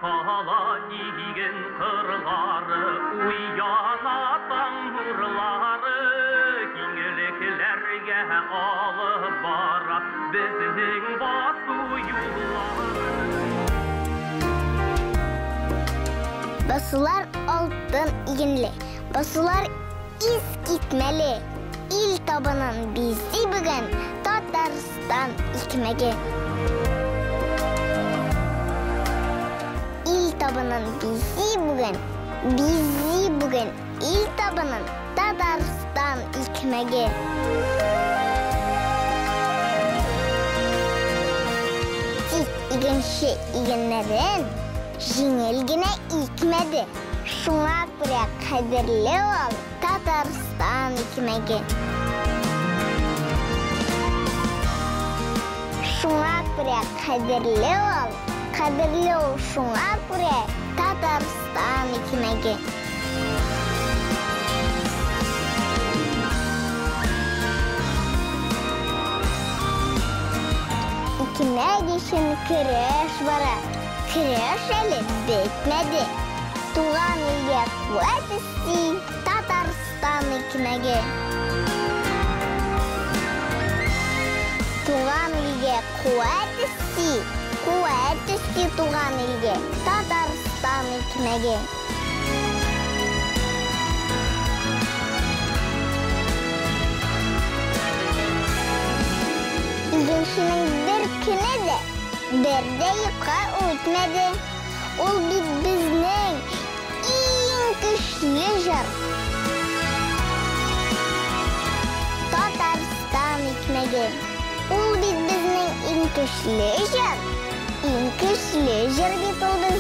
Kala igen kırları, uyanatan nurları, Kingliklerge alıp bara, bizning basu yolları. Basılar altın iginli, basılar iz gitmeli. İl tabanın bizi bugün Tataristan ikmege. İl tabanın bizi bugün il tabanın Tataristan ikmege. Siz iginşi iginlerin жеңілгіне икмеді. Шуңа күрә қадірлі ол Татарстан икмеге. Шуңа күрә қадірлі ол шуңа күрә Татарстан икмеге. Икмеге үшін күреш бара. Күреш әлі бітмеді. Туған елге қуат істей Татарстан икмеге. Туған елге қуат істей туған елге Татарстан икмеге. Игеншінің бір күні де бірде йыққа өтмеді. Ол біздің ең күшлі жар. Татарстан икмеге. Ол біздің ең күшлі жар. Ең күшлі жар деп олды